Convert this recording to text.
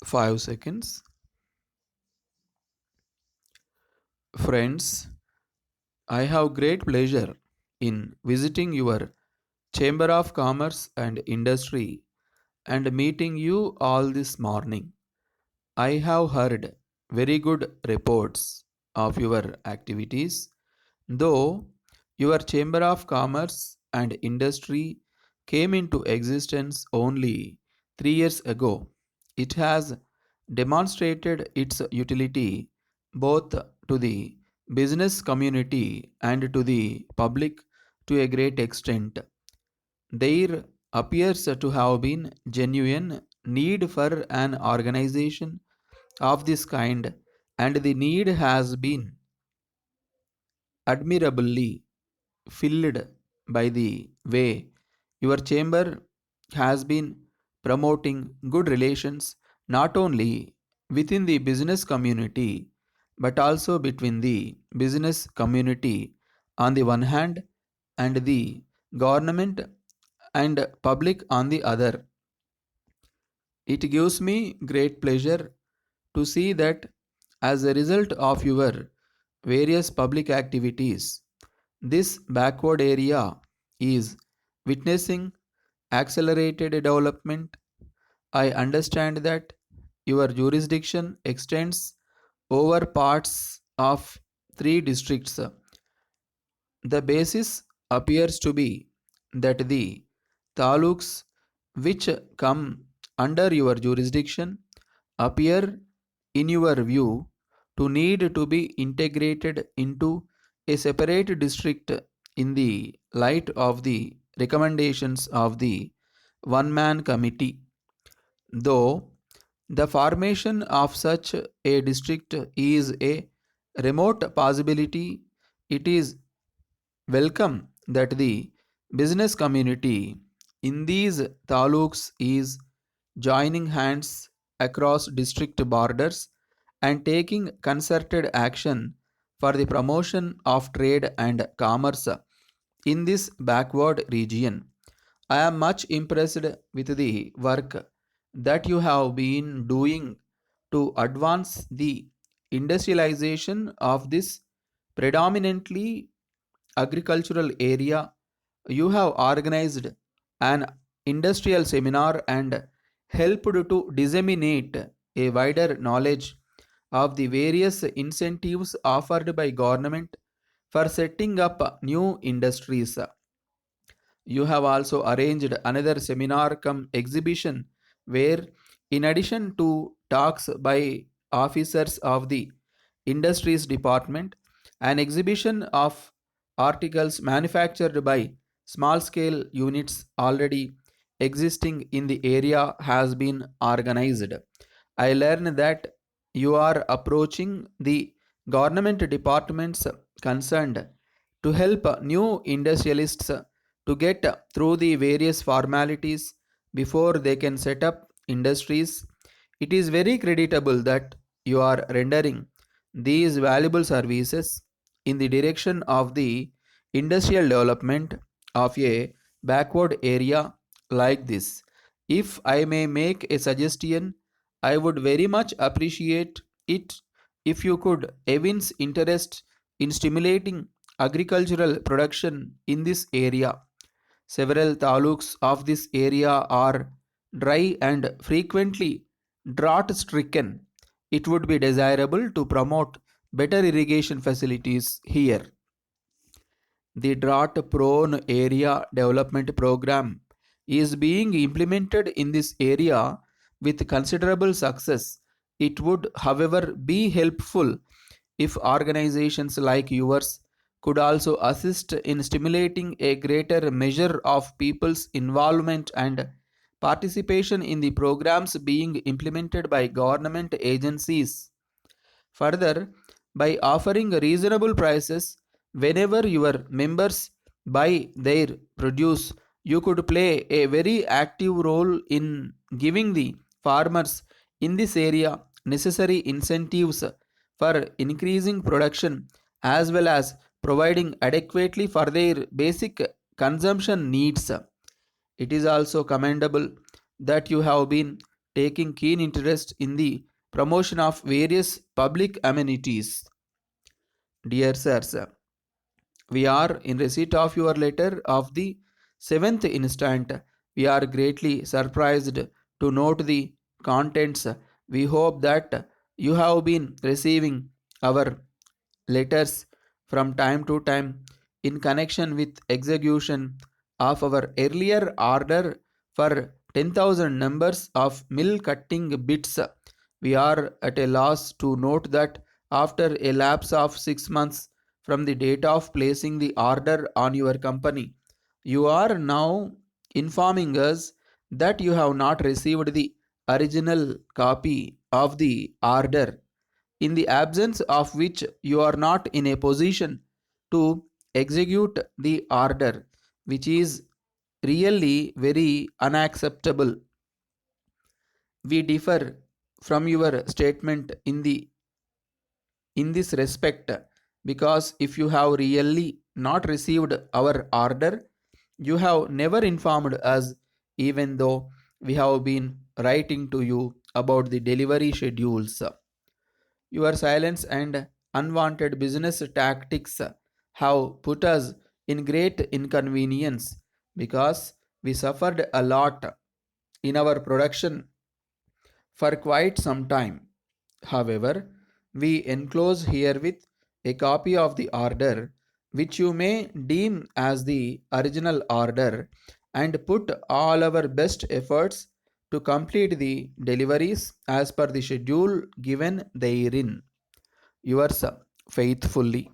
5 seconds. Friends, I have great pleasure in visiting your Chamber of Commerce and Industry and meeting you all this morning. I have heard very good reports of your activities, though your Chamber of Commerce and Industry came into existence only 3 years ago. It has demonstrated its utility both to the business community and to the public to a great extent. There appears to have been genuine need for an organization of this kind, and the need has been admirably filled by the way your chamber has been promoting good relations not only within the business community but also between the business community on the one hand and the government and public on the other. It gives me great pleasure to see that as a result of your various public activities, this backward area is witnessing accelerated development. I understand that your jurisdiction extends over parts of three districts. The basis appears to be that the taluks which come under your jurisdiction appear, in your view, to need to be integrated into a separate district in the light of the recommendations of the one man committee. Though the formation of such a district is a remote possibility, it is welcome that the business community in these taluks is joining hands across district borders and taking concerted action for the promotion of trade and commerce in this backward region. I am much impressed with the work that you have been doing to advance the industrialization of this predominantly agricultural area. You have organized an industrial seminar and helped to disseminate a wider knowledge of the various incentives offered by government for setting up new industries. You have also arranged another seminar come exhibition where, in addition to talks by officers of the industries department, an exhibition of articles manufactured by small scale units already existing in the area has been organized. I learned that you are approaching the government departments concerned to help new industrialists to get through the various formalities before they can set up industries. It is very creditable that you are rendering these valuable services in the direction of the industrial development of a backward area like this. If I may make a suggestion, I would very much appreciate it if you could evince interest in stimulating agricultural production in this area. Several taluks of this area are dry and frequently drought stricken. It would be desirable to promote better irrigation facilities here. The drought prone area development program is being implemented in this area with considerable success. It would, however, be helpful if organizations like yours could also assist in stimulating a greater measure of people's involvement and participation in the programs being implemented by government agencies. Further, by offering reasonable prices whenever your members buy their produce, you could play a very active role in giving the farmers in this area necessary incentives for increasing production as well as providing adequately for their basic consumption needs. It is also commendable that you have been taking keen interest in the promotion of various public amenities. Dear sirs, we are in receipt of your letter of the 7th instant. We are greatly surprised to note the contents. We hope that you have been receiving our letters from time to time in connection with execution of our earlier order for 10,000 numbers of mill cutting bits. We are at a loss to note that after a lapse of 6 months from the date of placing the order on your company, you are now informing us that you have not received the original copy of the order, in the absence of which you are not in a position to execute the order, which is really very unacceptable. We differ from your statement in this respect, because if you have really not received our order, you have never informed us, even though we have been writing to you about the delivery schedules. Your silence and unwanted business tactics have put us in great inconvenience, because we suffered a lot in our production for quite some time. However, we enclose herewith a copy of the order, which you may deem as the original order, and put all our best efforts to complete the deliveries as per the schedule given therein. Yours faithfully.